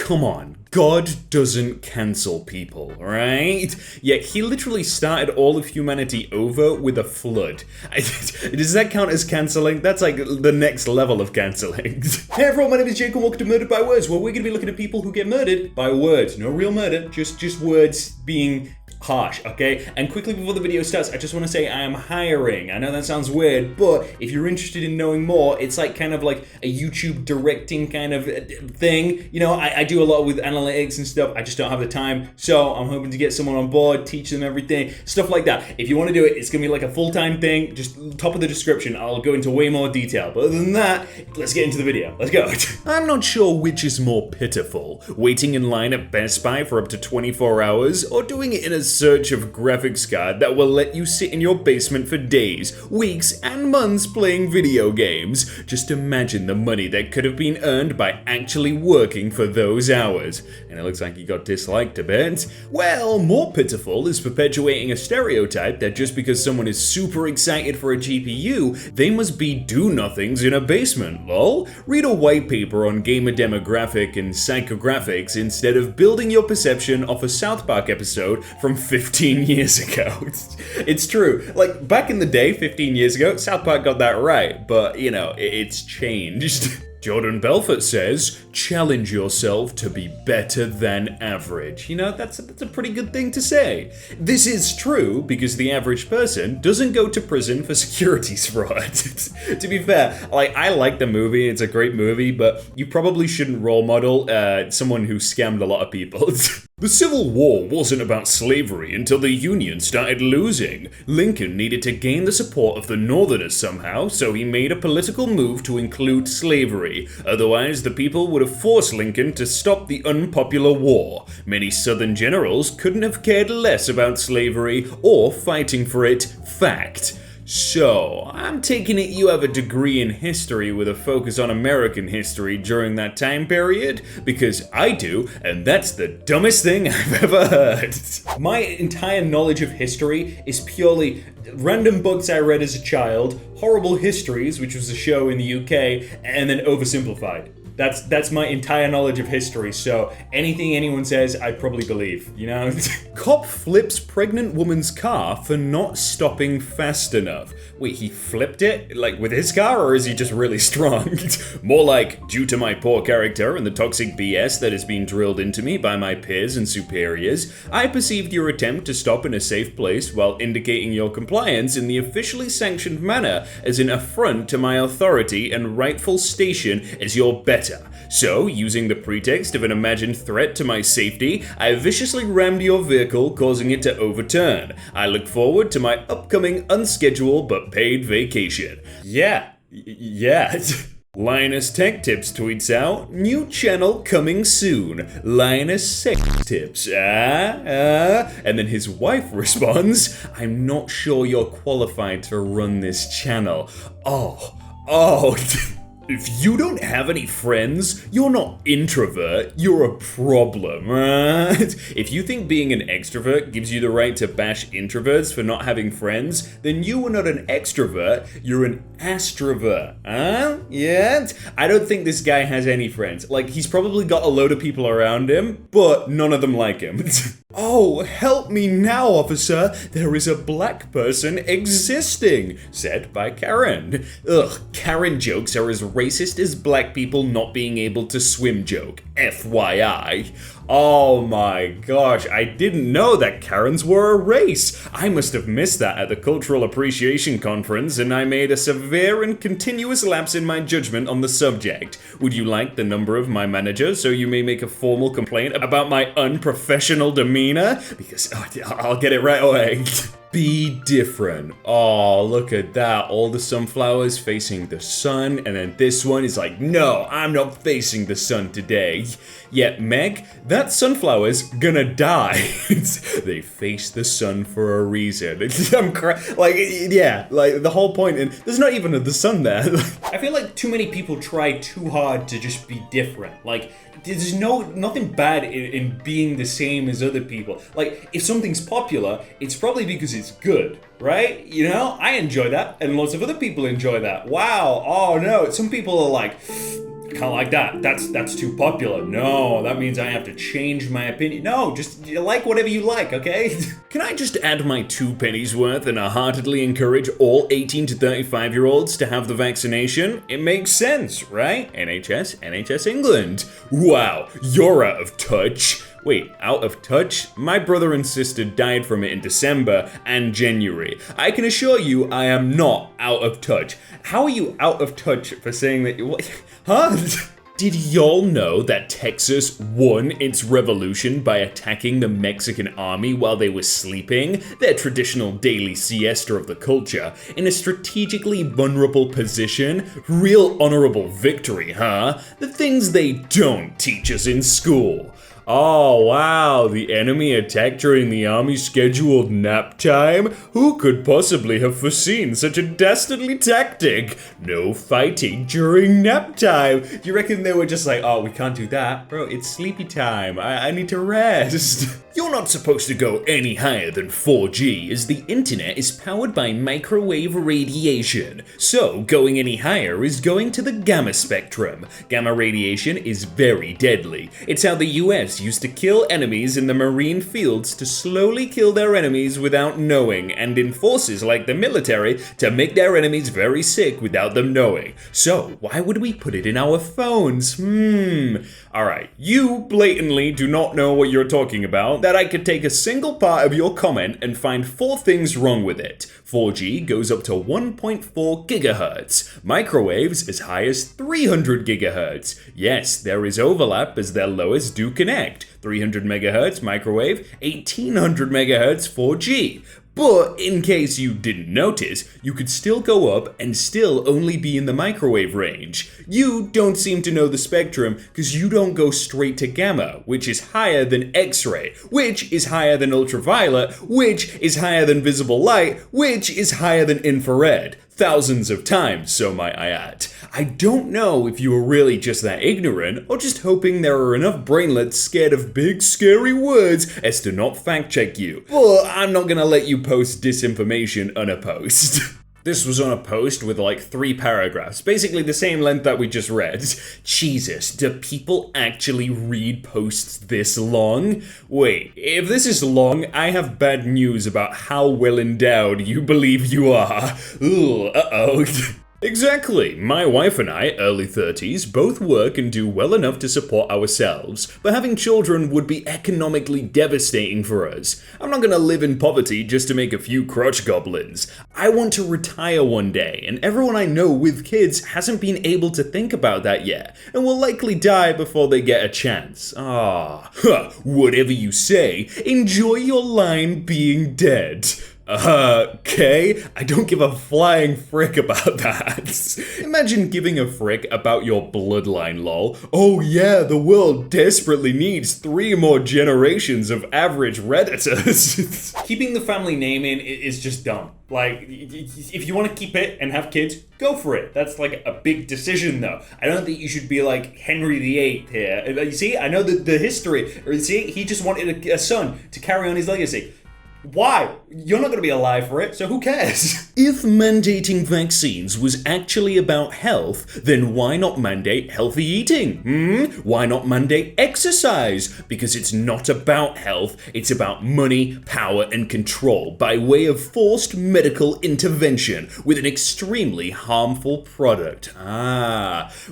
come on. God doesn't cancel people, right? Yet he literally started all of humanity over with a flood. Does that count as canceling? That's like the next level of canceling. Hey everyone, my name is Jake and welcome to Murdered by Words, where we're gonna be looking at people who get murdered by words. No real murder, just words being harsh, okay? And quickly before the video starts, I just want to say I am hiring. I know that sounds weird, but if you're interested in knowing more, it's like kind of like a YouTube directing kind of thing. You know, I do a lot with analytics and stuff. I just don't have the time. So I'm hoping to get someone on board, teach them everything, stuff like that. If you want to do it, it's going to be like a full-time thing. Just top of the description. I'll go into way more detail. But other than that, let's get into the video. Let's go. I'm not sure which is more pitiful. Waiting in line at Best Buy for up to 24 hours or doing it in a search of graphics card that will let you sit in your basement for days, weeks, and months playing video games. Just imagine the money that could have been earned by actually working for those hours. And it looks like you got disliked a bit. Well, more pitiful is perpetuating a stereotype that just because someone is super excited for a GPU, they must be do-nothings in a basement, lol. Read a white paper on gamer demographic and psychographics instead of building your perception off a South Park episode from 15 years ago. It's true. Like, back in the day, 15 years ago, South Park got that right, but, you know, it's changed. Jordan Belfort says, challenge yourself to be better than average. You know, that's a pretty good thing to say. This is true because the average person doesn't go to prison for securities fraud. To be fair, like, I like the movie, it's a great movie, but you probably shouldn't role model someone who scammed a lot of people. The Civil War wasn't about slavery until the Union started losing. Lincoln needed to gain the support of the Northerners somehow, so he made a political move to include slavery. Otherwise, the people would have forced Lincoln to stop the unpopular war. Many Southern generals couldn't have cared less about slavery or fighting for it. Fact. So, I'm taking it you have a degree in history with a focus on American history during that time period? Because I do, and that's the dumbest thing I've ever heard. My entire knowledge of history is purely random books I read as a child, Horrible Histories, which was a show in the UK, and then Oversimplified. That's my entire knowledge of history, so anything anyone says, I probably believe, you know? Cop flips pregnant woman's car for not stopping fast enough. Wait, he flipped it? Like, with his car, or is he just really strong? More like, due to my poor character and the toxic BS that has been drilled into me by my peers and superiors, I perceived your attempt to stop in a safe place while indicating your compliance in the officially sanctioned manner as an affront to my authority and rightful station as your better. So, using the pretext of an imagined threat to my safety, I viciously rammed your vehicle, causing it to overturn. I look forward to my upcoming unscheduled but paid vacation. Yeah. Linus Tech Tips tweets out, new channel coming soon, Linus Sex Tips, and then his wife responds, I'm not sure you're qualified to run this channel. Oh. If you don't have any friends, you're not introvert, you're a problem, right? If you think being an extrovert gives you the right to bash introverts for not having friends, then you are not an extrovert, you're an astrovert, huh? Yeah? I don't think this guy has any friends. Like, he's probably got a load of people around him, but none of them like him. Oh, help me now, officer. There is a black person existing, said by Karen. Ugh, Karen jokes are as racist as black people not being able to swim joke. FYI. Oh my gosh, I didn't know that Karens were a race. I must have missed that at the Cultural Appreciation Conference, and I made a severe and continuous lapse in my judgment on the subject. Would you like the number of my manager so you may make a formal complaint about my unprofessional demeanor? Because I'll get it right away. Be different. Oh, look at that. All the sunflowers facing the sun, and then this one is like, no, I'm not facing the sun today. Yet, Meg, that sunflower's gonna die. They face the sun for a reason. Like the whole point, and there's not even the sun there. I feel like too many people try too hard to just be different. Like, there's nothing bad in being the same as other people. Like, if something's popular, it's probably because it's good, right? You know, I enjoy that, and lots of other people enjoy that. Wow, oh no, some people are like, Can't like that. That's too popular. No, that means I have to change my opinion. No, just like whatever you like, okay? Can I just add my 2 pennies worth and heartedly encourage all 18 to 35-year-olds to have the vaccination? It makes sense, right? NHS England. Wow, you're out of touch. Wait, out of touch? My brother and sister died from it in December and January. I can assure you I am not out of touch. How are you out of touch for saying that you... Huh? Did y'all know that Texas won its revolution by attacking the Mexican army while they were sleeping, their traditional daily siesta of the culture, in a strategically vulnerable position? Real honorable victory, huh? The things they don't teach us in school. Oh wow, the enemy attacked during the army's scheduled nap time? Who could possibly have foreseen such a dastardly tactic? No fighting during nap time. You reckon they were just like, oh, we can't do that? Bro, it's sleepy time. I need to rest. You're not supposed to go any higher than 4G, as the internet is powered by microwave radiation. So, going any higher is going to the gamma spectrum. Gamma radiation is very deadly. It's how the US used to kill enemies in the marine fields to slowly kill their enemies without knowing, and in forces like the military to make their enemies very sick without them knowing. So, why would we put it in our phones? Alright, you blatantly do not know what you're talking about, that I could take a single part of your comment and find 4 things wrong with it. 4G goes up to 1.4 gigahertz. Microwaves as high as 300 gigahertz. Yes, there is overlap as their lowest do connect. 300 megahertz microwave, 1800 megahertz 4G. But in case you didn't notice, you could still go up and still only be in the microwave range. You don't seem to know the spectrum because you don't go straight to gamma, which is higher than X-ray, which is higher than ultraviolet, which is higher than visible light, which is higher than infrared. Thousands of times, so might I add. I don't know if you were really just that ignorant, or just hoping there are enough brainlets scared of big scary words as to not fact check you. But I'm not gonna let you post disinformation unopposed. This was on a post with like 3 paragraphs, basically the same length that we just read. Jesus, do people actually read posts this long? Wait, if this is long, I have bad news about how well endowed you believe you are. Ooh, uh-oh. Exactly. My wife and I, early 30s, both work and do well enough to support ourselves, but having children would be economically devastating for us. I'm not gonna live in poverty just to make a few crotch goblins. I want to retire one day, and everyone I know with kids hasn't been able to think about that yet, and will likely die before they get a chance. Whatever you say, enjoy your line being dead. Okay, I don't give a flying frick about that. Imagine giving a frick about your bloodline, lol. Oh yeah, the world desperately needs 3 more generations of average Redditors. Keeping the family name in is just dumb. Like, if you want to keep it and have kids, go for it. That's like a big decision though. I don't think you should be like Henry VIII here. You see, I know the history. Or you see, he just wanted a son to carry on his legacy. Why? You're not going to be alive for it, so who cares? If mandating vaccines was actually about health, then why not mandate healthy eating? Why not mandate exercise? Because it's not about health, it's about money, power, and control by way of forced medical intervention with an extremely harmful product.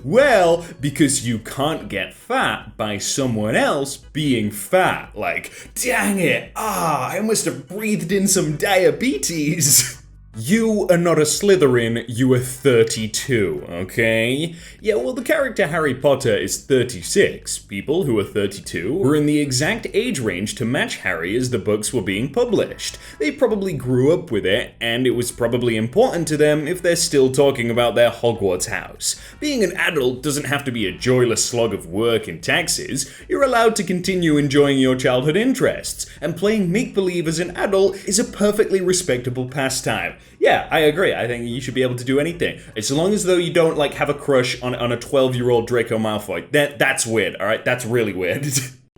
Well, because you can't get fat by someone else being fat. Like, dang it, I must have breathed in some diabetes. You are not a Slytherin, you are 32, okay? Yeah, well, the character Harry Potter is 36. People who are 32 were in the exact age range to match Harry as the books were being published. They probably grew up with it, and it was probably important to them if they're still talking about their Hogwarts house. Being an adult doesn't have to be a joyless slog of work and taxes. You're allowed to continue enjoying your childhood interests, and playing make-believe as an adult is a perfectly respectable pastime. Yeah, I agree. I think you should be able to do anything. As long as though you don't like have a crush on a 12-year-old Draco Malfoy. That's weird, alright? That's really weird.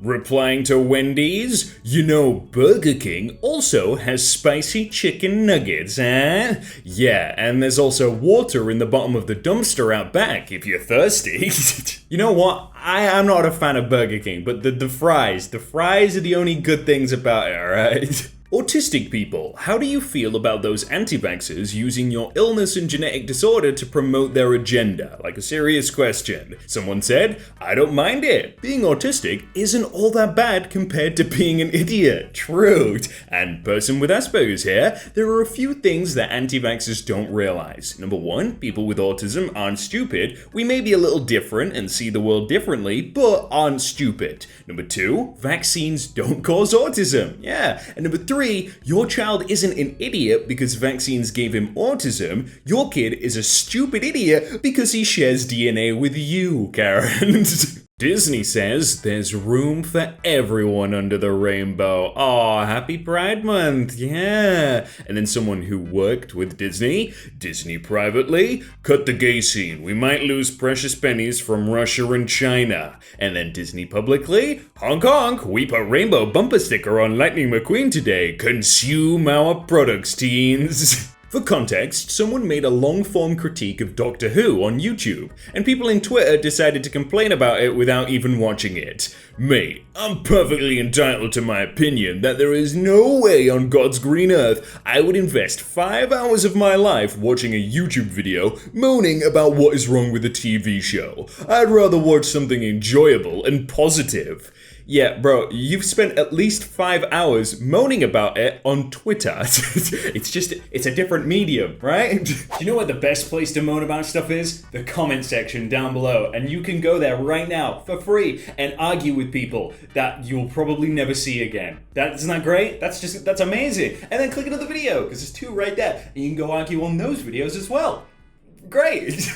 Replying to Wendy's, you know Burger King also has spicy chicken nuggets, eh? Yeah, and there's also water in the bottom of the dumpster out back if you're thirsty. You know what? I'm not a fan of Burger King, but the fries are the only good things about it, alright? Autistic people, how do you feel about those anti-vaxxers using your illness and genetic disorder to promote their agenda? Like a serious question. Someone said, I don't mind it. Being autistic isn't all that bad compared to being an idiot. True. And person with Asperger's here, there are a few things that anti-vaxxers don't realize. Number one, people with autism aren't stupid. We may be a little different and see the world differently, but aren't stupid. Number two, vaccines don't cause autism. Yeah. And number three, your child isn't an idiot because vaccines gave him autism. Your kid is a stupid idiot because he shares DNA with you, Karen. Disney says there's room for everyone under the rainbow. Aw, happy Pride Month, yeah. And then someone who worked with Disney privately, cut the gay scene. We might lose precious pennies from Russia and China. And then Disney publicly, honk honk, we put rainbow bumper sticker on Lightning McQueen today. Consume our products, teens. For context, someone made a long-form critique of Doctor Who on YouTube, and people in Twitter decided to complain about it without even watching it. Mate, I'm perfectly entitled to my opinion that there is no way on God's green earth I would invest 5 hours of my life watching a YouTube video moaning about what is wrong with a TV show. I'd rather watch something enjoyable and positive. Yeah, bro, you've spent at least 5 hours moaning about it on Twitter. It's a different medium, right? Do you know what the best place to moan about stuff is? The comment section down below. And you can go there right now for free and argue with people that you'll probably never see again. Isn't that great? That's amazing. And then click another video, because there's 2 right there. And you can go argue on those videos as well. Great.